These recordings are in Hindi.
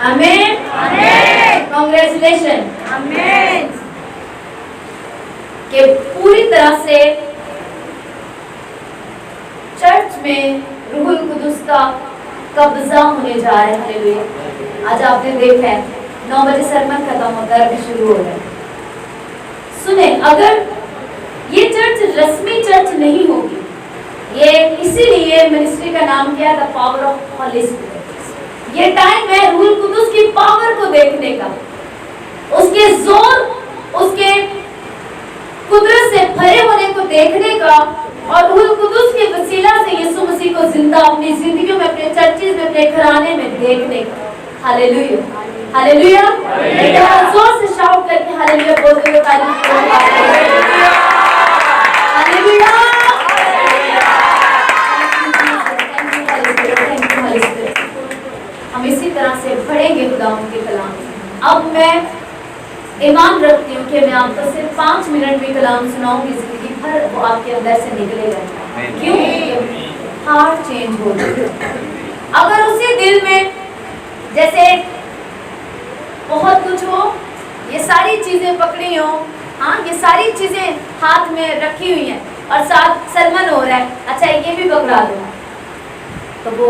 आमेन, कांग्रेचुलेशन। आमेन। कि पूरी तरह से चर्च में रूहुल कुदुस का कब्जा होने जा रहा है। हालेलुया। आज आपने देखा है 9 बजे सरमन खत्म होता है, अभी शुरू हो रहा है। सुने, अगर ये चर्च रस्मी चर्च नहीं होगी, ये इसीलिए मिनिस्ट्री का नाम क्या है, the power of Holi spirit. ये टाइम है रूहुल कुदुस की पावर को देखने का, उसके जोर, उसके कुदरत से भरे होने को देखने का, और रूहुल कुदुस के वसीला से यीशु मसीह को जिंदा अपनी जिंदगियों में, अपने चर्चेज में, अपने घराने में देखने का। Hallelujah, hallelujah. एक बार जोर से शाउट करके हालेलुया बोलते हुए तारीफ करो। हालेलुया। हम इसी तरह से बढ़ेंगे खुदावंद के कलाम में। अब मैं ईमान रखती हूँ कि मैं आपको सिर्फ 5 मिनट में कलाम सुनाऊंगी, जिंदगी भर वो आपके अंदर से निकलेगा। क्यों? हार्ट चेंज हो जाए। अगर उसी दिल में जैसे बहुत कुछ हो, ये सारी चीजें पकड़ी हो, हाँ, ये सारी चीजें हाथ में रखी हुई हैं और साथ सरमन हो रहा है, अच्छा ये भी पकड़ा दो, तो वो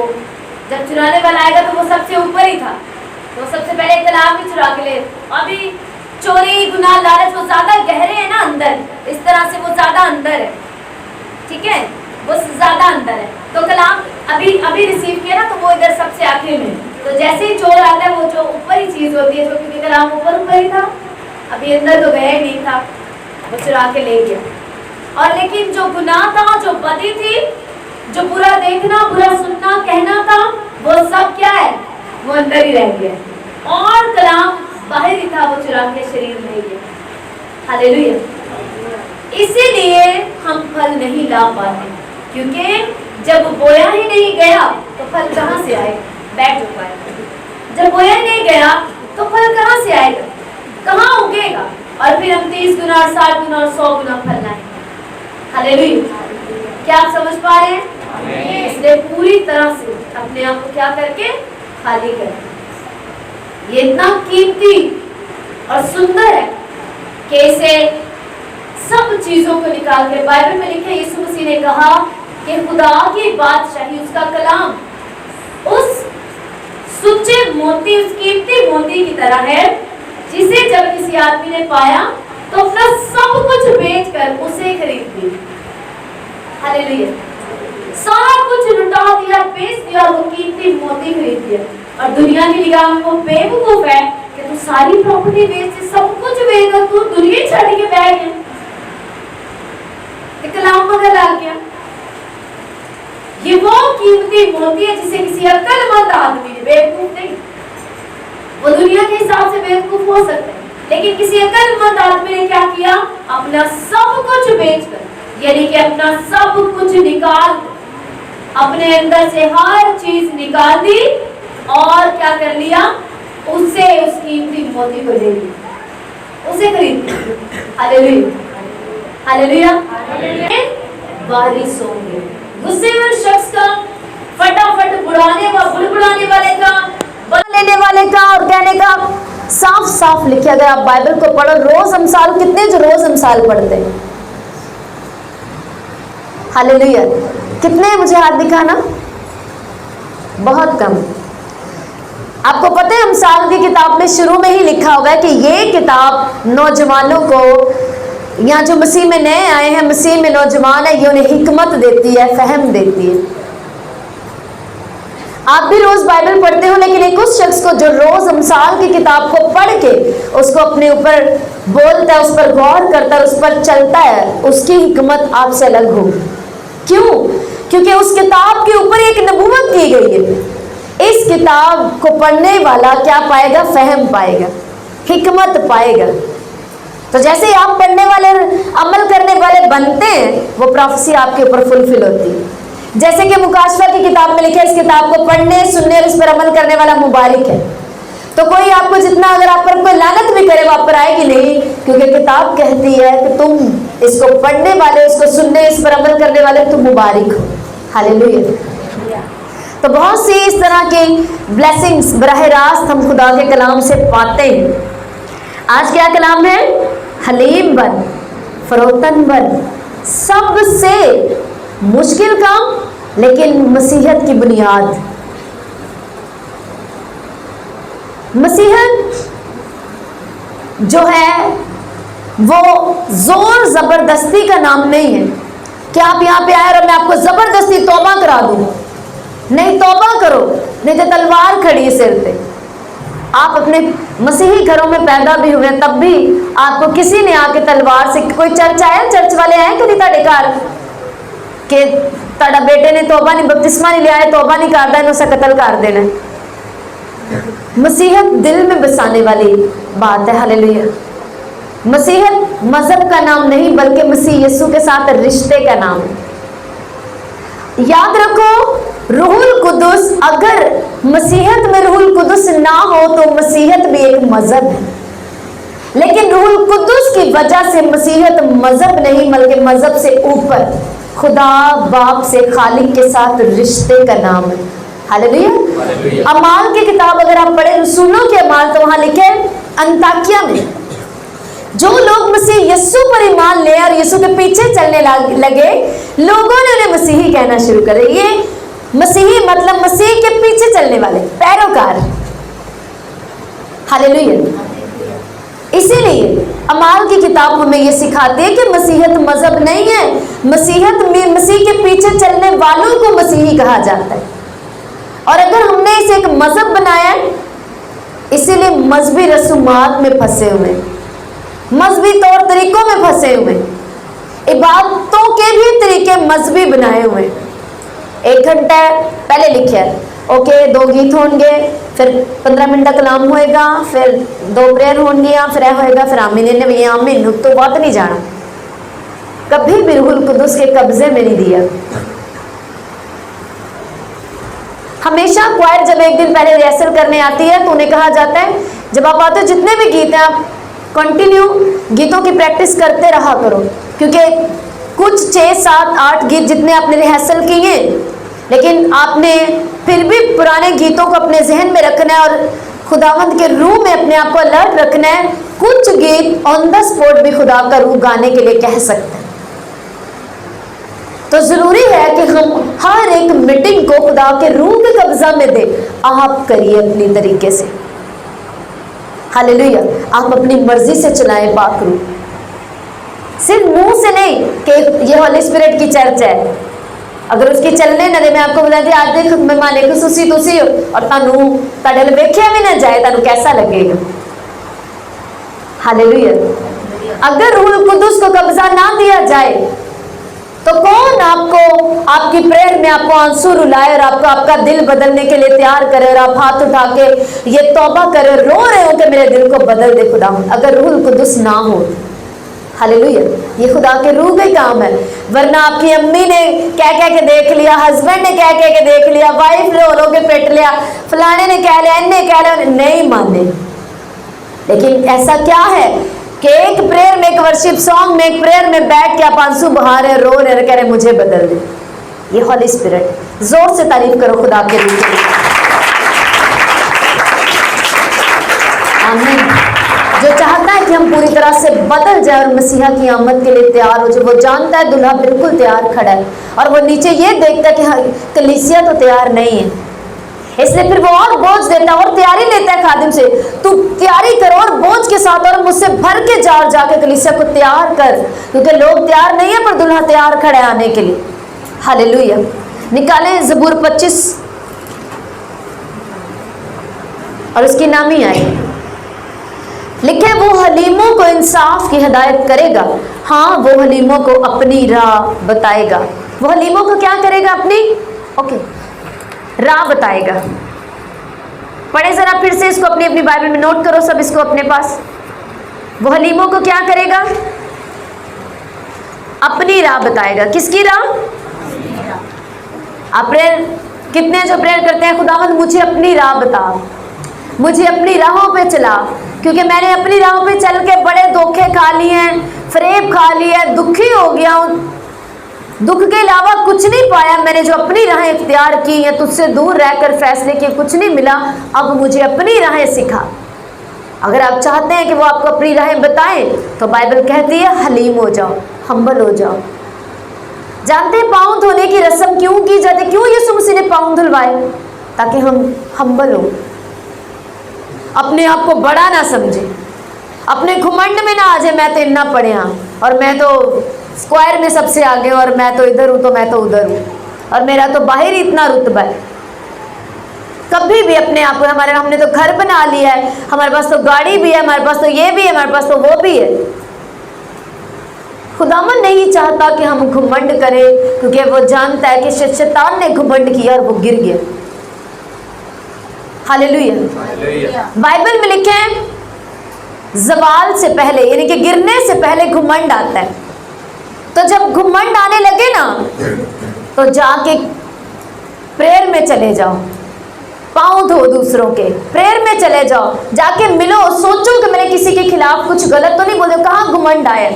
जब चुराने वाला आएगा तो वो सबसे ऊपर ही था, तो सबसे पहले कलाम भी चुरा के ले। अभी चोरी, गुनाह, लालच वो ज्यादा गहरे हैं ना अंदर, इस तरह से वो ज्यादा अंदर है, ठीक है, वो ज्यादा अंदर है। तो कलाम अभी रिसीव किया ना, तो वो इधर सबसे आखिर में, तो जैसे ही चोर आता है, वो जो ऊपर ही चीज होती है, जो क्योंकि कलाम ऊपर ही था, अभी अंदर तो गया ही नहीं था, वो चुरा के ले गया। और लेकिन जो गुनाह था, जो बदी थी, जो बुरा देखना, बुरा सुनना, कहना था, वो सब क्या है, वो अंदर ही रह गया, और कलाम बाहर ही था, वो चुरा के शरीर में गया। हालेलुया। इसीलिए हम फल नहीं ला पाते, क्योंकि जब बोया ही नहीं गया तो फल कहाँ से आएगा? बैठ जो पाएगा। जब बोया ही नहीं गया तो फल कहाँ से आएगा? कहाँ उगेगा? और फिर हम 30 गुना, 60 गुना और 100 गुना फल लाएंगे। हालेलुया। क्या आप समझ पा रहे हैं? इसलिए पूरी तरह से अपने आप को क्या करके खाली करें। ये इतना कीमती और सुंदर है कि इसे सब चीजों को निकाल के, बाइबल में लिखे यीशु मसीह ने कहा कि खुदा की बादशाही, उसका कलाम उस सुच्चे मोती, उस कीमती मोती की तरह है, जिसे जब किसी आदमी ने पाया तो अपना सब कुछ बेचकर उसे खरीद लिया। हालेलुया। सारा कुछ लुटा दिया, बेच दिया, वो कीमती मोती खरीद लिया। और दुनिया की निगाह में वो बेवकूफ है कि तू सारी प्रॉपर्टी बेच, सब कुछ बेच, तू दुनिया छड़ के बैठ गया, कलाम मगर ला गया। ये वो कीमती मोती है जिसे किसी अक्लमंद आदमी ने, बेवकूफ नहीं, वो दुनिया के हिसाब से बेवकूफ हो सकते हैं, लेकिन किसी अक्लमंद आदमी ने क्या किया? अपना सब कुछ बेचकर, यानी कि अपना सब कुछ निकाल, अपने अंदर से हर चीज निकाल दी और क्या कर लिया? उससे उस कीमती मोती को ले लिया, उसे खरीद लिया। Hallelujah, hallelujah. वारिस होंगे। गुस्से में शख्स का, फटाफट बुड़बुड़ाने वाले का, बदला लेने वाले का और कहने का साफ साफ लिखे। अगर आप बाइबल को पढ़ो, रोज अमसाल, कितने जो रोज अमसाल पढ़ते हैं? हालेलुया। कितने? मुझे हाथ दिखाना। बहुत कम। आपको पता है अमसाल की किताब में शुरू में ही लिखा हुआ है कि ये किताब नौजवानों को, या जो मसीह में नए आए हैं, मसीह में नौजवान है, ये उन्हें हिकमत देती है, फहम देती है। आप भी रोज बाइबल पढ़ते हो, लेकिन एक उस शख्स को जो रोज अमसाल की किताब को पढ़ के उसको अपने ऊपर बोलता है, उस पर गौर करता है, उस पर चलता है, उसकी हिकमत आपसे अलग होगी। क्यों? क्योंकि उस किताब के ऊपर एक नबूवत की गई है। इस किताब को पढ़ने वाला क्या पाएगा? फहम पाएगा, हिकमत पाएगा। तो जैसे ही आप पढ़ने वाले, अमल करने वाले बनते हैं, वो प्रोफेसी आपके ऊपर फुलफिल होती है। जैसे कि मुकाशवा की किताब में लिखा है, इस किताब को पढ़ने, सुनने और इस पर अमल करने वाला मुबारक है। तो कोई आपको जितना, अगर आप पर कोई लानत भी करे, वो आप पर आएगी नहीं, क्योंकि किताब कहती है कि तुम इसको पढ़ने वाले, इसको सुनने, इस पर अमल करने वाले तुम मुबारक हो। हालेलुया। तो बहुत सी इस तरह की ब्लेसिंग्स बराह रास्त हम खुदा के कलाम से पाते हैं। आज क्या कलाम है? हलीम बन, फरोतन बन। सबसे मुश्किल काम लेकिन मसीहत की बुनियाद। मसीहत जो है वो जोर जबरदस्ती का नाम नहीं है कि आप यहाँ पे आए और मैं आपको जबरदस्ती तौबा करा दूं। नहीं, तौबा करो, नहीं तो तलवार खड़ी है सिर पे। आप अपने मसीही घरों में पैदा भी हुए तब भी आपको किसी ने आके तलवार से, कोई चर्च आया, चर्च वाले आए कभी ताड़े घर के ताड़ा बेटे ने तौबा नहीं, बपतिस्मा नहीं लिया है, तौबा नहीं करता है, उसे कत्ल कर देना। मसीहत दिल में बसाने वाली बात है। हालेलुया। मसीहत मजहब का नाम नहीं बल्कि मसीह यीशु के साथ रिश्ते का नाम है। याद रखो, रूहुल कुदुस, अगर मसीहत में रूहुल कुदुस ना हो तो मसीहत भी एक मजहब है, लेकिन रूहुल कुदुस की वजह से मसीहत मजहब नहीं बल्कि मजहब से ऊपर खुदा बाप से, खालिक के साथ रिश्ते का नाम है। हालेलुया। अमाल की किताब अगर आप पढ़े, रसूलों के अमाल, तो वहां लिखे अंताकिया में जो लोग मसीह यीशु पर ईमान ले और यीशु के पीछे चलने लगे, लोगों ने उन्हें मसीही कहना शुरू कर दिया। ये मसीही मतलब मसीह के पीछे चलने वाले, पैरोकार। हालेलुया। इसीलिए अमाल की किताब हमें ये सिखाती है कि मसीहत मजहब नहीं है, मसीहत में मसीह के पीछे चलने वालों को मसीही कहा जाता है। और अगर हमने इसे एक मजहब बनाया है, इसीलिए मजहबी रसूमात में फंसे हुए, मजहबी तौर तरीकों में फंसे हुए, इबादतों के भी तरीके मजहबी बनाए हुए। 1 घंटा पहले लिखे ओके 2 गीत होंगे, फिर 15 मिनट का कलाम होएगा, फिर 2 प्रेयर होंगी, फिर होएगा, फिर आमीन ने भैया आमीन तो बात नहीं जाना। कभी भी रूहुल कुदुस के कब्जे में नहीं दिया। हमेशा क्वायर जब एक दिन पहले रिहर्सल करने आती है तो उन्हें कहा जाता है, जब आप आते हो जितने भी गीत हैं आप कंटिन्यू गीतों की प्रैक्टिस करते रहा करो, क्योंकि कुछ 6, 7, 8 गीत जितने आपने रिहर्सल किए, लेकिन आपने फिर भी पुराने गीतों को अपने जहन में रखना है और खुदावंद के रूह में अपने आप को अलर्ट रखना है। कुछ गीत ऑन द स्पॉट भी खुदा का रूह गाने के लिए कह सकते हैं। तो जरूरी है कि हम हर एक मीटिंग को खुदा के रूह के कब्जा में दे। आप करिए अपनी तरीके से। हालेलुया। आप अपनी मर्जी से चलाएं पाक रूह, सिर्फ मुंह से नहीं कि ये होली स्पिरिट की चर्च है। अगर उसकी चलने ना दे, मैं आपको बता दी आज देख मेहमान खुशी तुसी हो और तानू ताड़े वेख्या भी ना जाए, तानू कैसा लगेगा? हालेलुया। अगर रूहुल कुदुस को कब्जा ना दिया जाए तो कौन आपको आपकी प्रेयर में आपको आंसू रुलाए और आपको आपका दिल बदलने के लिए तैयार करे और आप हाथ उठा के ये तौबा करे, रो रहे हो कि मेरे दिल को बदल दे खुदा, अगर रूहुल कुदुस ना हो। हालेलुया। ये खुदा के रूह का ही काम है। वरना आपकी अम्मी ने कह के देख लिया, हस्बैंड ने कह के देख लिया, वाइफ रो रो के पेट लिया, फलाने ने कह लिया, इन्हें कह लिया, नहीं माने। लेकिन ऐसा क्या है कि एक प्रेयर में, एक वर्शिप सॉन्ग में, एक प्रेयर में बैठ के आप आंसू बहा रहे, रो रहे, कह रहे मुझे बदल दे। ये हॉली स्पिरिट। जोर से तारीफ करो खुदा के रूह की। आमीन। जो चाहता है कि हम पूरी तरह से बदल जाए और मसीहा की आमद के लिए तैयार हो जाए, वो जानता है दुल्हा बिल्कुल तैयार खड़ा है और वो नीचे ये देखता है कि कलीसिया तो तैयार नहीं है, इसलिए फिर वो और बोझ देता है और तैयारी लेता है खादिम से, तू तैयारी कर और बोझ के साथ और मुझसे भर के जाके कलीसिया को तैयार कर, क्योंकि लोग तैयार नहीं है पर दुल्हा तैयार खड़ा है आने के लिए। हालेलुया। निकालें ज़बूर 25 और उसकी नामी आई, लिखे वो हलीमों को इंसाफ की हिदायत करेगा, हाँ वो हलीमों को अपनी राह बताएगा। वो हलीमों को क्या करेगा? अपनी राह बताएगा। पढ़े जरा फिर से इसको, अपनी अपनी बाइबल में नोट करो सब इसको अपने पास। वो हलीमों को क्या करेगा? अपनी राह बताएगा। किसकी राह? आप प्रेयर कितने जो प्रेयर करते हैं, खुदावंद मुझे अपनी राह बता, मुझे अपनी राहों पे चला, क्योंकि मैंने अपनी राहों पे चल के बड़े धोखे खा लिए हैं, फरेब खा लिए, दुखी हो गया हूँ, दुख के अलावा कुछ नहीं पाया मैंने, जो अपनी राहें इख्तियार की या तुझसे दूर रहकर फैसले किए, कुछ नहीं मिला, अब मुझे अपनी राहें सिखा। अगर आप चाहते हैं कि वो आपको अपनी राहें बताएं तो बाइबल कहती है हलीम हो जाओ, हम्बल हो जाओ। जानते हैं पाँव धोने की रस्म क्यों की जाती है? क्यों यीशु मसीह ने पाँव धुलवाए? ताकि हम हम्बल हो, अपने आप को बड़ा ना समझे, अपने घुमंड में ना आ जाए मैं तो इतना पढ़िया और मैं तो स्क्वायर में सबसे आगे हूँ और मैं तो इधर हूँ तो मैं तो उधर हूँ और मेरा तो बाहर ही इतना रुतबा है। कभी भी अपने आप को हमने तो घर बना लिया है, हमारे पास तो गाड़ी भी है, हमारे पास तो ये भी है, हमारे पास तो वो भी है। खुदावन नहीं चाहता कि हम घुमंड करें, क्योंकि वो जानता है कि शैतान ने घुमंड किया और वो गिर गया। हालेलुया। बाइबल में लिखे हैं ज़वाल से पहले यानी कि गिरने से पहले घुमंड आता है। तो जब घुमंड आने लगे ना तो जाके प्रेयर में चले जाओ, पाँव धो दूसरों के, प्रेयर में चले जाओ, जाके मिलो, सोचो कि मैंने किसी के खिलाफ कुछ गलत तो नहीं बोले, कहाँ घुमंड आया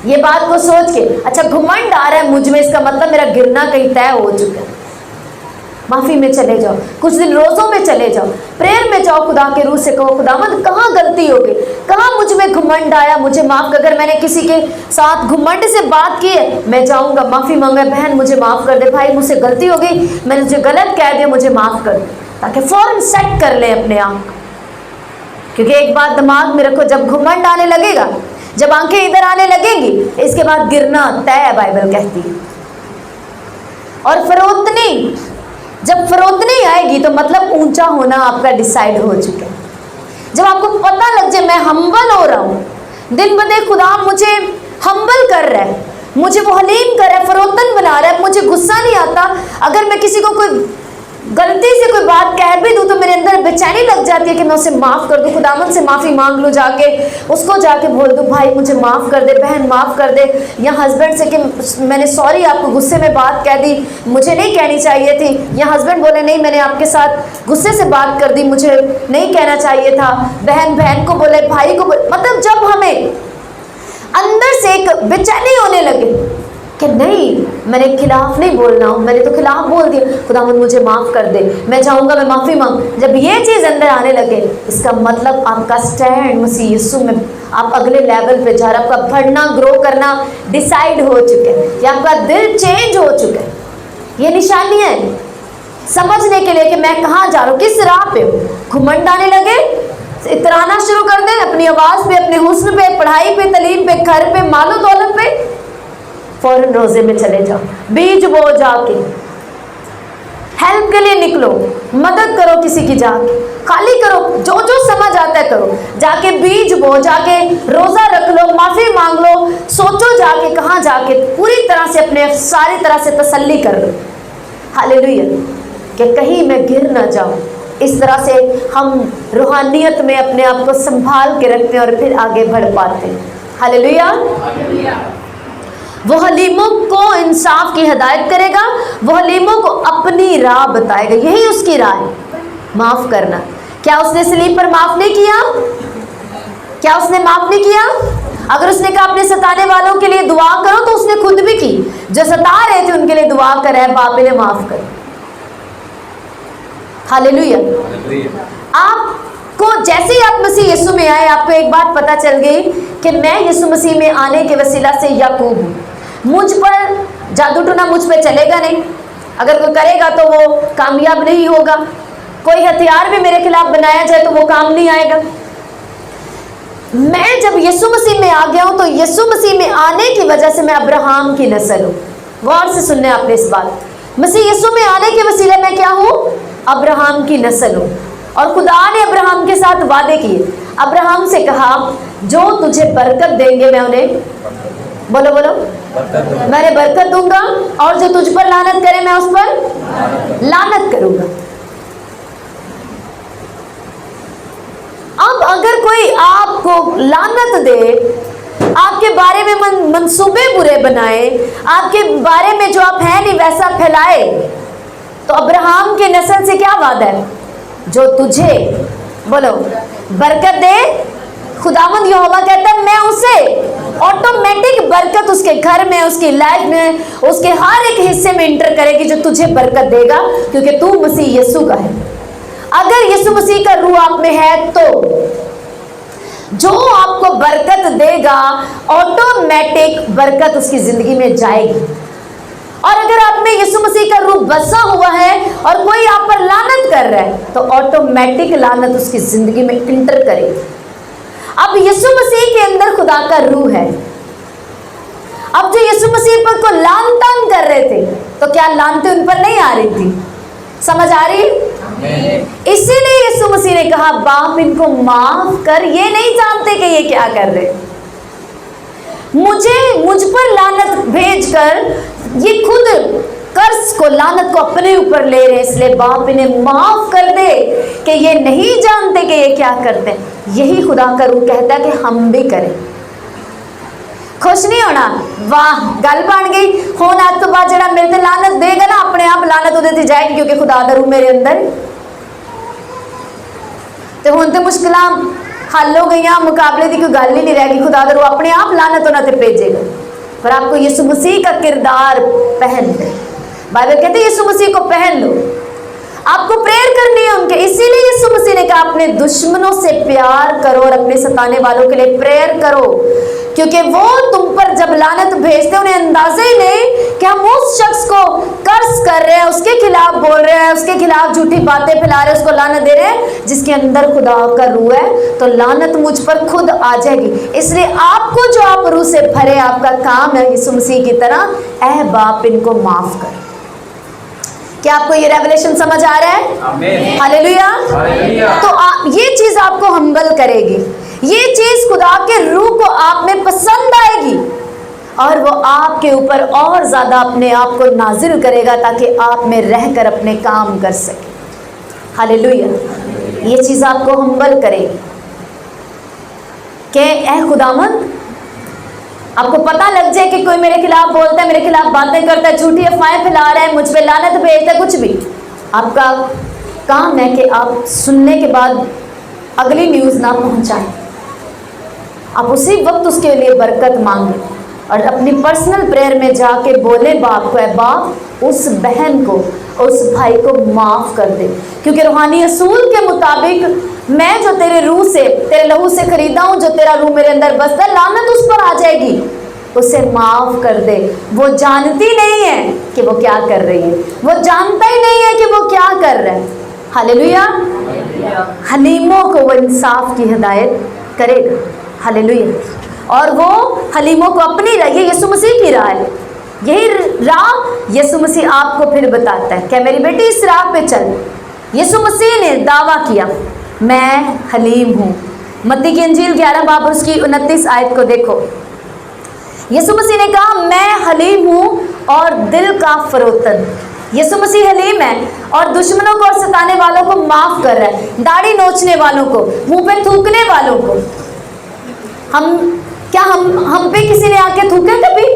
ये बात को सोच के, अच्छा घुमंड आ रहा है मुझ में, इसका मतलब मेरा गिरना कहीं तय हो चुका है। माफ़ी में चले जाओ, कुछ दिन रोज़ों में चले जाओ, प्रेयर में जाओ, खुदा के रूह से कहो खुदावंद कहाँ गलती हो गई, कहाँ मुझ में घुमंड आया, मुझे माफ़ कर। अगर मैंने किसी के साथ घुमंड से बात की है, मैं जाऊँगा माफ़ी मांगा, बहन मुझे माफ़ कर दे, भाई मुझसे गलती हो गई, मैंने तुझे गलत कह दिया, मुझे माफ़ कर दे, ताकि फ़ौरन सेट कर लें अपने आप। क्योंकि एक बात दिमाग में रखो, जब घुमंड आने लगेगा, जब आंखें इधर आने लगेंगी, इसके बाद गिरना तय है, बाइबल कहती है। और फरोतनी, जब फरोतनी आएगी तो मतलब ऊंचा होना आपका डिसाइड हो चुका है। जब आपको पता लग जाए मैं हम्बल हो रहा हूँ, दिन ब दिन खुदा मुझे हम्बल कर रहा है, मुझे वो हलीम कर रहा है, फरोतन बना रहा है, मुझे गुस्सा नहीं आता। अगर मैं किसी को कोई गलती से कोई बात कह भी दूँ तो मेरे अंदर बेचैनी लग जाती है कि मैं उसे माफ़ कर दूँ, खुदावंद से माफ़ी मांग लूँ, जाके उसको जाके बोल दूँ भाई मुझे माफ़ कर दे, बहन माफ़ कर दे, या हस्बैंड से कि मैंने सॉरी आपको गुस्से में बात कह दी, मुझे नहीं कहनी चाहिए थी, या हस्बैंड बोले नहीं मैंने आपके साथ गुस्से से बात कर दी, मुझे नहीं कहना चाहिए था, बहन बहन को बोले, भाई को बोले। मतलब जब हमें अंदर से एक बेचैनी होने लगे कि नहीं मैंने खिलाफ नहीं बोलना हूँ, मैंने तो खिलाफ बोल दिया, खुदावंद मुझे माफ़ कर दे, मैं चाहूँगा मैं माफ़ी मांग, जब ये चीज़ अंदर आने लगे, इसका मतलब आपका स्टैंड मसीह यीशु में, आप अगले लेवल पे जा रहे, आपका बढ़ना ग्रो करना डिसाइड हो चुके हैं, या आपका दिल चेंज हो चुका है। ये निशानी है समझने के लिए कि मैं कहाँ जा रहा हूँ, किस राह पे हूँ। घुमंड आने लगे, इतराना शुरू कर दें अपनी आवाज़ पे, अपने हुस्न पे, पढ़ाई पे, तलीम पे, घर पे, मालो दौलत पे, फौरन रोजे में चले जाओ, बीज बो, जाके हेल्प के लिए निकलो, मदद करो किसी की, जाके खाली करो, जो जो समझ आता है करो, जाके बीज बो, जाके रोजा रख लो, माफी मांग लो, सोचो जाके कहाँ जाके पूरी तरह से अपने सारी तरह से तसल्ली कर लो। हालेलुया, कि कहीं मैं गिर ना जाऊं। इस तरह से हम रूहानियत में अपने आप को संभाल के रखते हैं और फिर आगे बढ़ पाते हैं। हालेलुया। वो हलीमों को इंसाफ की हिदायत करेगा, वो हलीमों को अपनी राह बताएगा, यही उसकी राह है, माफ़ करना। क्या उसने सलीब पर माफ़ नहीं किया? क्या उसने माफ़ नहीं किया? अगर उसने कहा अपने सताने वालों के लिए दुआ करो तो उसने खुद भी की, जो सता रहे थे उनके लिए दुआ कर रहा है, बाप इन्हें माफ़ कर। हालेलुया। आपको जैसे ही आप मसीह यीशु में आए, आपको एक बात पता चल गई कि मैं यीशु मसीह में आने के वसीला से याकूब हूँ, मुझ पर जादू टोना मुझ पर चलेगा नहीं, अगर कोई करेगा तो वो कामयाब नहीं होगा, कोई हथियार भी मेरे खिलाफ बनाया जाए तो वो काम नहीं आएगा। मैं जब यीशु मसीह में आ गया हूँ तो यीशु मसीह में आने की वजह से मैं अब्राहम की नस्ल हूँ। गौर से सुनने आपने इस बात, मसीह यीशु में आने के वसीले में क्या हूँ? अब्राहम की नस्ल हूँ। और खुदा ने अब्राहम के साथ वादे किए, अब्राहम से कहा जो तुझे बरकत देंगे मैं उन्हें, बोलो बोलो, मैंने बरकत दूंगा, और जो तुझ पर लानत करे मैं उस पर लानत करूंगा। अब अगर कोई आपको लानत दे, आपके बारे में मंसूबे बुरे बनाए, आपके बारे में जो आप हैं नहीं वैसा फैलाए, तो अब्राहम के नस्ल से क्या वादा है? जो तुझे, बोलो, बरकत दे, खुदावंद यहोवा कहता है मैं उसे ऑटोमेटिक बरकत उसके घर में, उसकी लाइफ में, उसके हर एक हिस्से में इंटर करेगी जो तुझे बरकत देगा, क्योंकि तू मसीह यीशु का है। अगर यीशु मसीह का रूह आप में है तो जो आपको बरकत देगा, ऑटोमेटिक बरकत उसकी जिंदगी में जाएगी। और अगर आप में यीशु मसीह का रूह बसा हुआ है और कोई आप पर लानत कर रहा है, तो ऑटोमेटिक लानत उसकी जिंदगी में इंटर करेगी। अब यीशु मसीह के अंदर खुदा का रूह है। अब जो यीशु मसीह पर को लान तान कर रहे थे, तो क्या लानतें उन पर नहीं आ रही थी? समझ आ रही? इसीलिए यीशु मसीह ने कहा, बाप इनको माफ कर, ये नहीं जानते कि ये क्या कर रहे। मुझ पर लानत भेजकर ये खुद कर्ज को, लानत को अपने ऊपर ले रहे हैं, इसलिए बाप इन्हें माफ कर दे कि ये नहीं जानते कि ये क्या करते हैं। यही खुदा का रूह कहता है कि हम भी करें। खुश नहीं होना, वाह गल बन गई हुण आज तो बाद जरा मेरे ते लानत देगा ना, अपने आप लानत उहदे ते जाएगी, क्योंकि खुदा दा रूह मेरे अंदर। तो हुण तो मुश्किलां हल हो गई, मुकाबले की कोई गल ही नहीं रह गई। खुदा दा रूह अपने आप लानत उन्हां ते भेजेगा। पर आपको यीशु मसीह का किरदार पहन लो। बाइबल कहते यीशु मसीह को पहन लो। आपको प्रेयर करनी है उनके, इसीलिए यीशु मसीह ने कहा अपने दुश्मनों से प्यार करो और अपने सताने वालों के लिए प्रेयर करो, क्योंकि वो तुम पर जब लानत भेजते उन्हें अंदाजा ही नहीं कि हम उस शख्स को कर्ज कर रहे हैं, उसके खिलाफ बोल रहे हैं, उसके खिलाफ झूठी बातें फैला रहे हैं, उसको लानत दे रहे हैं, जिसके अंदर खुदा का रूह है। तो लानत मुझ पर खुद आ जाएगी। इसलिए आपको जो आप रूह से भरे, आपका काम है यीशु मसीह की तरह, ऐ बाप इनको माफ कर। क्या आपको ये रेवलेशन समझ आ रहा है? आमीन। हालेलुया। तो ये चीज आपको हम्बल करेगी, ये चीज खुदा के रूह को आप में पसंद आएगी और वो आपके ऊपर और ज्यादा अपने आप को नाजिल करेगा, ताकि आप में रहकर अपने काम कर सके। हालेलुया। ये चीज आपको हम्बल करेगी कि ऐ खुदावंद, आपको पता लग जाए कि कोई मेरे खिलाफ बोलता है, मेरे खिलाफ बातें करता है, झूठी अफवाहें फैला रहा है, मुझ पे लानत भेजता है, कुछ भी, आपका काम है कि आप सुनने के बाद अगली न्यूज़ ना पहुंचाएं। आप उसी वक्त उसके लिए बरकत मांगे और अपनी पर्सनल प्रेयर में जाके बोले बाप को, है बाप उस बहन को, उस भाई को माफ़ कर दे, क्योंकि रूहानी असूल के मुताबिक मैं जो तेरे रूह से, तेरे लहू से खरीदा हूँ, जो तेरा रूह मेरे अंदर बसता है, लानत उस पर आ जाएगी, उसे माफ़ कर दे। वो जानती नहीं है कि वो क्या कर रही है, वो जानता ही नहीं है कि वो क्या कर रहा है। हालेलुया। हलीमों को वो इंसाफ की हिदायत करेगा। हालेलुया। और वो हलीमों को अपनी राह, ये यीशु मसीह की राह है, यही राह यीशु मसीह आपको फिर बताता है कि मेरी बेटी इस राह पे चल। यीशु मसीह ने दावा किया, मैं हलीम हूँ। मत्ती की इंजील 11 बाब उसकी 29 आयत को देखो। यीशु मसीह ने कहा मैं हलीम हूँ और दिल का फरोतन। यीशु मसीह हलीम है और दुश्मनों को और सताने वालों को माफ कर रहा है, दाढ़ी नोचने वालों को, मुंह पे थूकने वालों को। हम पे किसी ने आके थूके? कभी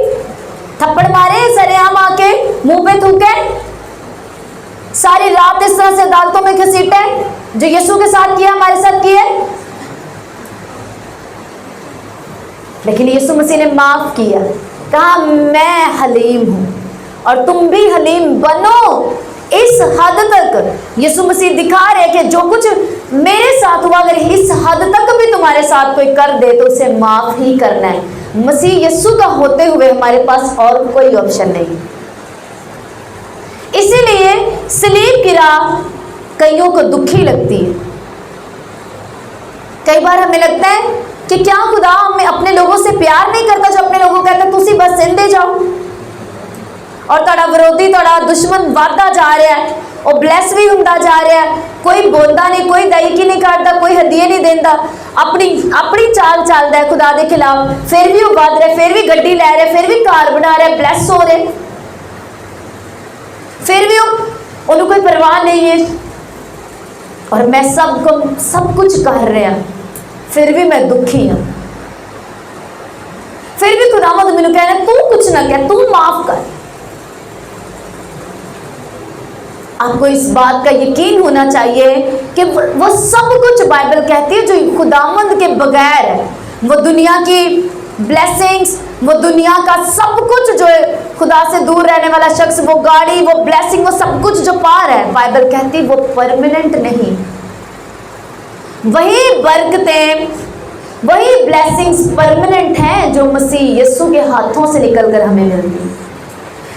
थप्पड़ मारे सरेआम आके, मुंह पे थूके, सारी रात इस तरह से अदालतों में घसीटे, जो यीशु के साथ किया हमारे साथ किए। लेकिन यीशु मसीह ने माफ किया, कहा मैं हलीम हूं और तुम भी हलीम बनो। इस हद तक यीशु मसीह दिखा रहे कि जो कुछ मेरे साथ हुआ, अगर इस हद तक भी तुम्हारे साथ कोई कर दे तो उसे माफ ही करना है। मसीह यीशु का होते हुए हमारे पास और कोई ऑप्शन नहीं। इसीलिए सलीब की राह कईयों को दुखी लगती है। कई बार हमें लगता है कि क्या खुदा हमें अपने लोगों से प्यार नहीं करता, जो अपने लोगों को कहता तुसी बस जिंदे जाओ, और तोड़ा विरोधी, तोड़ा दुश्मन वादा जा रहा है, और ब्लैस भी होता जा रहा है, कोई बोलता नहीं, कोई दायकी नहीं करता, कोई हदिये नहीं देता, अपनी चाल चलता है खुदा के खिलाफ, फिर भी वो वध रहा है, फिर भी गड्डी लै रहा है, फिर भी कार बना रहा है, ब्लैस हो रहे, फिर भी उन्हें कोई परवाह नहीं है, और मैं सब कुछ कर रहा, फिर भी मैं दुखी हाँ। फिर भी खुदावंद मैनू कह रहा है तू कुछ ना कह, तू माफ कर। आपको इस बात का यकीन होना चाहिए कि वो सब कुछ बाइबल कहती है जो खुदावंद के बगैर है। वो दुनिया की ब्लेसिंग्स, वो दुनिया का सब कुछ जो है, खुदा से दूर रहने वाला शख्स, वो गाड़ी, वो ब्लेसिंग, वो सब कुछ जो पा रहा है, बाइबल कहती वो परमानेंट नहीं। वही बरकतें, वही ब्लेसिंग्स परमानेंट हैं जो मसीह यीशु के हाथों से निकलकर हमें मिलती हैं।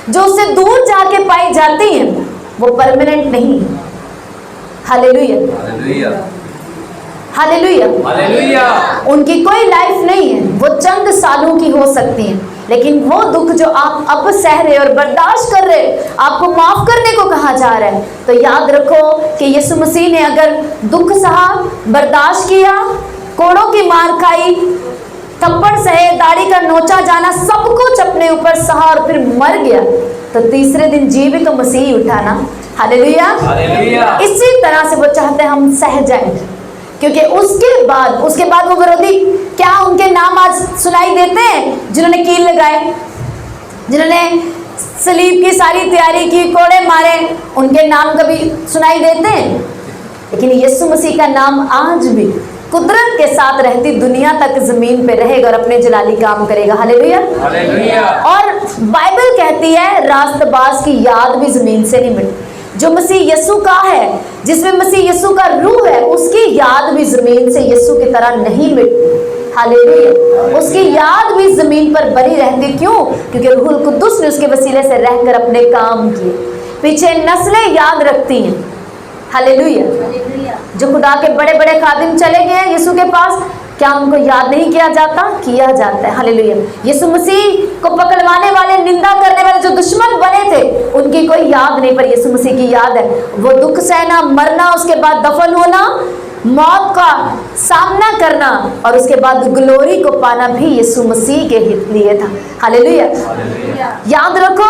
जो उससे दूर जाके पाई जाती हैं वो परमानेंट नहीं। Hallelujah, hallelujah, hallelujah, hallelujah. उनकी कोई लाइफ नहीं है, वो चंद सालों की हो सकती है, लेकिन वो दुख जो आप अब सह रहे और बर्दाश्त कर रहे, आपको माफ करने को कहा जा रहा है। तो याद रखो कि यीशु मसीह ने अगर दुख सहा, बर्दाश्त किया, कोड़ों की मार खाई, थप्पड़ सहे, दाढ़ी का नोचा जाना, सब कुछ अपने ऊपर सहा और फिर मर गया, तो तीसरे दिन जी भी तो मसीह उठा ना। Hallelujah, hallelujah. इसी तरह से वो चाहते हैं हम सह जाएं, क्योंकि उसके बाद वो विरोधी क्या उनके नाम आज सुनाई देते हैं, जिन्होंने कील लगाए, जिन्होंने सलीब की सारी तैयारी की, कोड़े मारे, उनके नाम कभी सुनाई देते हैं? लेकिन यीशु मसीह का नाम आज भी कुदरत के साथ रहती दुनिया तक जमीन पे रहेगा और अपने जलाली काम करेगा। Hallelujah, hallelujah. और बाइबल कहती है रास्तबाज की याद भी जमीन से नहीं मिटती। जो मसीह यीशु का है, जिसमें मसीह यीशु का रूह है, उसकी याद भी जमीन से यीशु की तरह नहीं मिटती। हालेलुया, उसकी याद भी जमीन पर बनी रहती। क्यों? क्योंकि रूहुल कुद्दुस ने उसके वसीले से रहकर अपने काम किए। पीछे नस्लें याद रखती हैं। हालेलुया, जो खुदा के बड़े बड़े खादिम चले गए हैं यीशु के पास, क्या उनको याद नहीं किया जाता? किया जाता है। हालेलुया, यीशु मसीह को पकड़वाने वाले, निंदा करने वाले जो दुश्मन बने थे, उनकी कोई याद नहीं, पर यीशु मसीह की याद है। वो दुख सहना, मरना, उसके बाद दफन होना, मौत का सामना करना और उसके बाद ग्लोरी को पाना भी यीशु मसीह के लिए था। हालेलुया, याद रखो,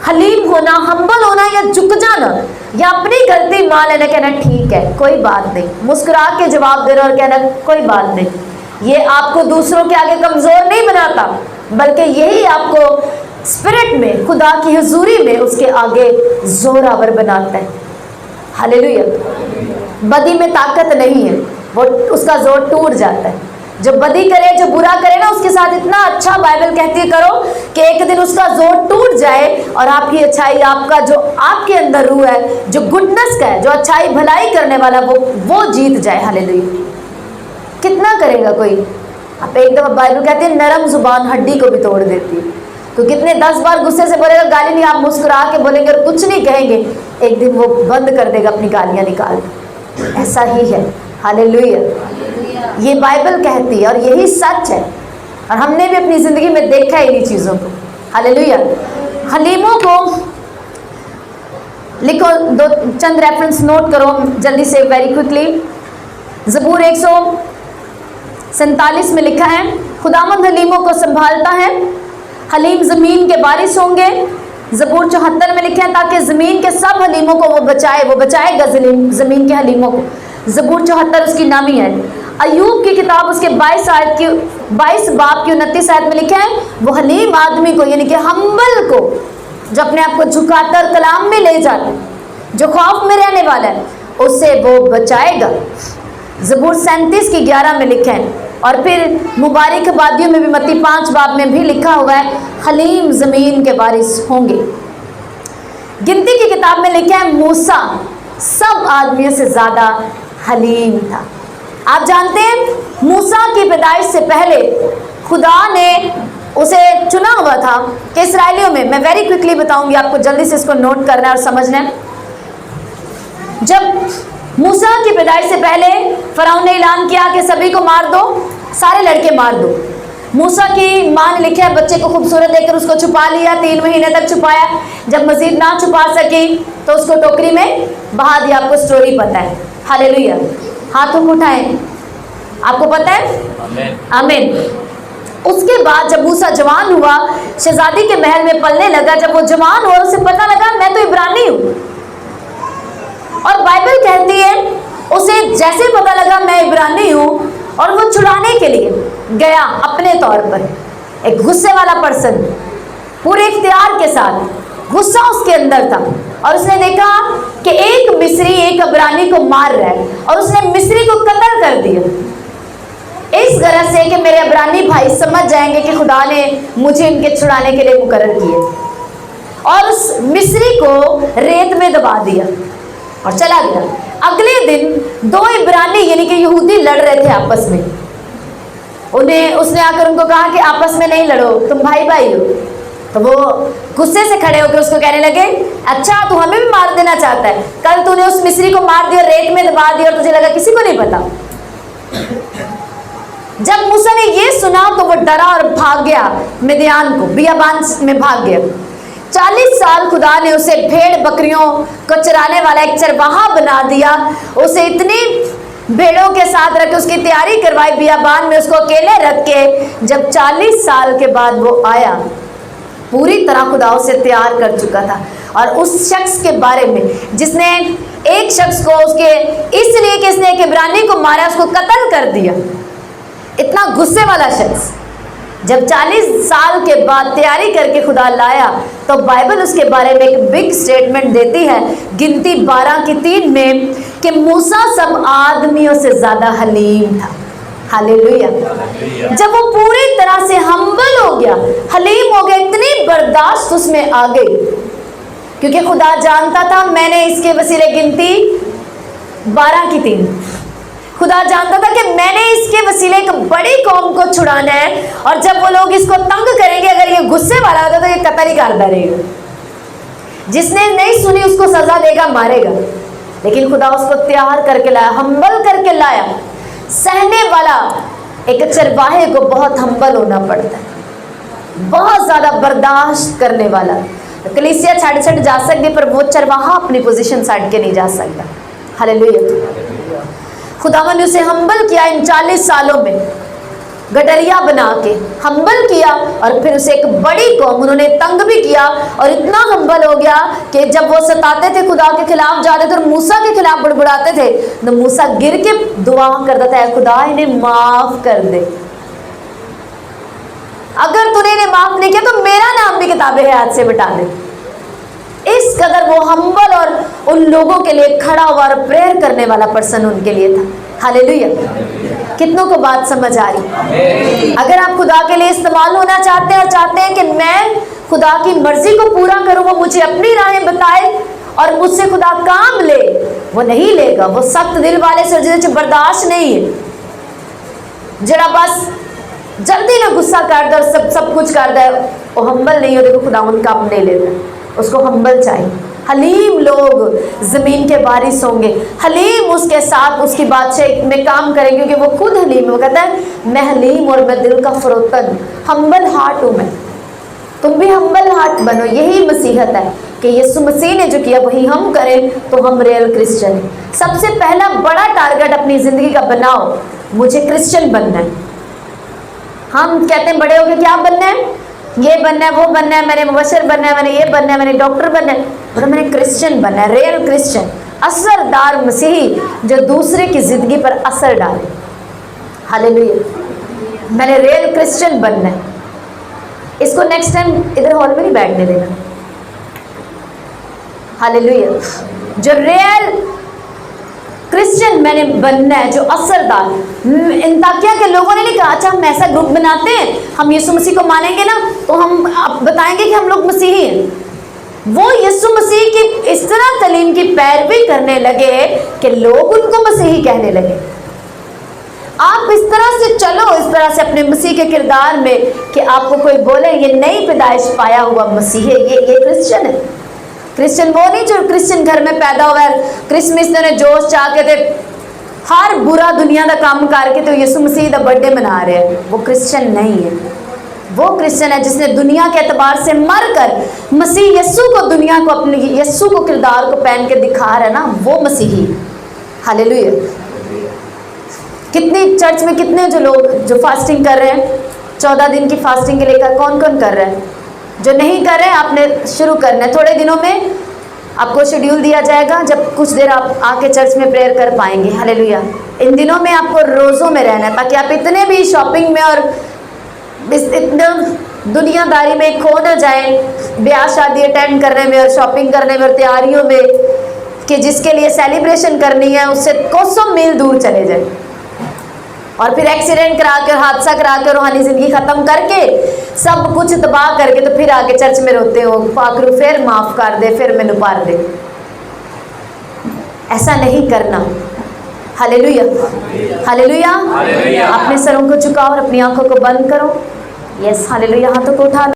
हलीम होना, हम्बल होना या झुक जाना या अपनी गलती मान लेना, कहना ठीक है कोई बात नहीं, मुस्कुरा के जवाब देना और कहना कोई बात नहीं, ये आपको दूसरों के आगे कमजोर नहीं बनाता, बल्कि यही आपको स्पिरिट में, खुदा की हुजूरी में उसके आगे जोरावर बनाता है। हालेलुया, बदी में ताकत नहीं है, वो उसका जोर टूट जाता है। जो बदी करे, जो बुरा करे ना, उसके साथ इतना अच्छा बाइबल कहती है करो कि एक दिन उसका जोर टूट जाए और आपकी अच्छाई, आपका जो आपके अंदर रूह है, जो गुडनेस का है, जो अच्छाई भलाई करने वाला, वो जीत जाए। हालेलुया, कितना करेगा कोई? आप एक दफा बाइबल कहती है नरम जुबान हड्डी को भी तोड़ देती है। तो कितने 10 बार गुस्से से बोलेगा, गाली नहीं, आप मुस्कुरा के बोलेंगे और कुछ नहीं कहेंगे, एक दिन वो बंद कर देगा अपनी गालियां निकाल। ऐसा ही है। हालेलुया, ये बाइबल कहती है और यही सच है, और हमने भी अपनी जिंदगी में देखा है इन्हीं चीजों को। हालेलुया, हलीमों को लिखो, दो चंद रेफरेंस नोट करो जल्दी से, वेरी क्विकली। ज़बूर 147 में लिखा है, खुदावंद हलीमों को संभालता है, हलीम जमीन के बारिश होंगे। ज़बूर 74 में लिखा है, ताकि जमीन के सब हलीमों को वो बचाएगा जमीन के हलीमों को। ज़बूर 74 उसकी नामी है। अय्यूब की किताब उसके 22 बाब की 29 आयत में लिखा है, वो हलीम आदमी को, यानी कि हम्बल को, जो अपने आप को झुकाकर कलाम में ले जाता है, जो खौफ में रहने वाला है, उसे वो बचाएगा। ज़बूर 37 की 11 में लिखा है, और फिर मुबारक वादियों में भी मत्ती 5 बाब में भी लिखा हुआ है, हलीम जमीन के वारिस होंगे। गिनती की किताब में लिखा है, मूसा सब आदमियों से ज्यादा हलीम था। आप जानते हैं, मूसा की पैदाइश से पहले खुदा ने उसे चुना हुआ था कि इस्राएलियों में, मैं वेरी क्विकली बताऊंगी आपको, जल्दी से इसको नोट करना है और समझना है। जब मूसा की पैदाइश से पहले फराउन ने ऐलान किया कि सभी को मार दो, सारे लड़के मार दो। मूसा की मां ने लिखा है, बच्चे को खूबसूरत देखकर उसको छुपा लिया, 3 महीने तक छुपाया। जब मजीद ना छुपा सकी तो उसको टोकरी में बहा दिया। आपको स्टोरी पता है। हालेलुया, हाथों को उठाएं, आपको पता है? आमीन। उसके बाद जब मूसा जवान हुआ, शहजादी के महल में पलने लगा, जब वो जवान हुआ, उसे पता लगा मैं तो इब्रानी हूँ, और बाइबल कहती है उसे जैसे पता लगा मैं इब्रानी हूँ, और वो छुड़ाने के लिए गया अपने तौर पर, एक गुस्से वाला पर्सन, पूरे इख्तियार के साथ, गुस्सा उसके अंदर था, और उसने देखा कि एक मिस्री एक इब्रानी को मार रहा है, और उसने मिस्री को कत्ल कर दिया। इस गरज से कि मेरे इब्रानी भाई समझ जाएंगे कि खुदा ने मुझे इनके छुड़ाने के लिए मुकर्रर किए, और उस मिस्री को रेत में दबा दिया और चला गया। अगले दिन दो इब्रानी यानी कि यहूदी लड़ रहे थे आपस में। उसने आकर उनको कहा कि आपस में नहीं लड़ो, तुम भाई भाई हो। तो वो गुस्से से खड़े होकर उसको कहने लगे, अच्छा तू हमें भी मार देना चाहता है? कल तूने उस मिस्री को मार दिया, रेत में दबा दिया, और तुझे लगा किसी को नहीं पता। जब मूसा ने ये सुना तो वो डरा और भाग गया, मिद्यान को बियाबान में भाग गया। 40 साल खुदा ने उसे भेड़ बकरियों को चराने वाला एक चरवाहा बना दिया। उसे इतनी भेड़ों के साथ रख के उसकी तैयारी करवाई, बियाबान में उसको अकेले रख के। जब 40 साल के बाद वो आया, पूरी तरह खुदा उसे तैयार कर चुका था। और उस शख्स के बारे में जिसने एक शख्स को उसके इसलिए कि इसने एक इब्रानी को मारा, उसको कत्ल कर दिया, इतना गुस्से वाला शख्स, जब 40 साल के बाद तैयारी करके खुदा लाया, तो बाइबल उसके बारे में एक बिग स्टेटमेंट देती है, गिनती 12:3 में, कि मूसा सब आदमियों से ज्यादा हलीम था। हालेलुया। जब वो पूरी तरह से हम्बल हो गया, हलीम हो गया, इतनी बर्दाश्त उसमें आ गई, क्योंकि खुदा जानता था मैंने इसके वसीले गिनती 12:3, खुदा जानता था कि मैंने इसके वसीले एक बड़ी कौम को छुड़ाना है, और जब वो लोग इसको तंग करेंगे, अगर ये गुस्से वाला होता तो ये कत्ल ही करता रहेगा। जिसने नहीं सुनी उसको सजा देगा, मारेगा। लेकिन खुदा उसको तैयार करके लाया, हम्बल करके लाया। सहने वाला एक चरवाहे को बहुत हम्बल होना पड़ता है, बहुत ज्यादा बर्दाश्त करने वाला। कलीसिया छड़ जा सकती, पर वो चरवाहा अपनी पोजीशन छाड़ के नहीं जा सकता। हालेलुया। खुदावन ने उसे हम्बल किया इन 40 सालों में, गडरिया बना के हम्बल किया, और फिर उसे एक बड़ी कौम उन्होंने तंग भी किया, और इतना हम्बल हो गया कि जब वो सताते थे, खुदा के खिलाफ जाते थे और मूसा के खिलाफ बुड़बुड़ाते थे, तो मूसा गिर के दुआ करता था, खुदा इन्हें माफ कर दे, अगर तूने इन्हें माफ नहीं किया तो मेरा नाम भी किताबे हयात से मिटा दे। इस कदर वो हम्बल और उन लोगों के लिए खड़ा हुआ और प्रेयर करने वाला पर्सन उनके लिए था। हालेलुया। कितनों को बात समझ आ रही? अगर आप खुदा के लिए इस्तेमाल होना चाहते हैं और चाहते हैं कि मैं खुदा की मर्जी को पूरा करूं, वो मुझे अपनी राहें बताए और मुझसे खुदा काम ले, वो नहीं लेगा। वो सख्त दिल वाले से जिसे बर्दाश्त नहीं है, जरा बस जल्दी ना गुस्सा कर दे और सब कुछ कर दे, वो हम्बल नहीं हो। देखो खुदा उन काम नहीं लेता, उसको हम्बल चाहिए। हलीम लोग जमीन के वारिस होंगे, हलीम उसके साथ उसकी बादशाह में काम करेंगे, क्योंकि वो खुद हलीम है। वो कहता है मैं हलीम और मैं दिल का फरोतन, हम्बल हार्ट हूँ मैं। तुम भी हम्बल हार्ट बनो। यही मसीहत है कि यीशु मसीह ने जो किया वही हम करें, तो हम रियल क्रिश्चियन हैं। सबसे पहला बड़ा टारगेट अपनी जिंदगी का बनाओ, मुझे क्रिश्चियन बनना है। हम कहते हैं बड़े होकर क्या बनना है, ये बनना है, वो बनना है, मैंने मुबशर बनना है, मैंने ये बनना है, मैंने डॉक्टर बनना है, और मैंने क्रिश्चियन बनना है, रियल क्रिश्चियन, असरदार मसीही जो दूसरे की जिंदगी पर असर डाले। हालेलुया। मैंने रियल क्रिश्चियन बनना है। इसको नेक्स्ट टाइम इधर हॉल में नहीं बैठने देना। हालेलुया। जो रियल क्रिश्चियन मैंने बनना है, जो असरदार। अंताकिया के लोगों ने नहीं कहा अच्छा हम ऐसा ग्रुप बनाते हैं, हम यीशु मसीह को मानेंगे ना तो हम बताएंगे कि हम लोग मसीही हैं। वो यीशु मसीह की इस तरह तालीम की पैरवी करने लगे कि लोग उनको मसीही कहने लगे। आप इस तरह से चलो, इस तरह से अपने मसीह के किरदार में कि आपको कोई बोले ये नई पैदाइश पाया हुआ मसीह है, ये क्रिश्चियन है। क्रिश्चियन वो नहीं जो क्रिश्चियन घर में पैदा हुआ है, क्रिसमस ने जोश चाह के थे, हर बुरा दुनिया का काम करके तो यीशु मसीह का बर्थडे मना रहे हैं। वो क्रिश्चियन नहीं है। वो क्रिश्चियन है जिसने दुनिया के एतबार से मर कर मसीह यीशु को, दुनिया को, अपने यीशु को किरदार को पहन के दिखा रहा है ना, वो मसीही। हालेलुया। कितनी चर्च में कितने जो लोग जो फास्टिंग कर रहे हैं, 14 दिन की फास्टिंग के लेकर कौन कौन कर रहे हैं? जो नहीं कर रहे हैं आपने शुरू करना है। थोड़े दिनों में आपको शेड्यूल दिया जाएगा, जब कुछ देर आप आके चर्च में प्रेयर कर पाएंगे। हालेलुया। इन दिनों में आपको रोज़ों में रहना है, ताकि आप इतने भी शॉपिंग में और इतने दुनियादारी में खो न जाए, ब्याह शादी अटेंड करने में और शॉपिंग करने में और तैयारियों में, कि जिसके लिए सेलिब्रेशन करनी है उससे कोसों मील दूर चले जाए। और फिर एक्सीडेंट करा के और हादसा करा के रूहानी जिंदगी खत्म करके सब कुछ तबाह करके तो फिर आके चर्च में रोते हो, पाकरू फिर माफ कर दे, फिर मैनू पार दे। ऐसा नहीं करना। Hallelujah, hallelujah. अपने सरों को झुकाओ और अपनी आंखों को बंद करो। Yes, hallelujah. हाथों को उठा लो।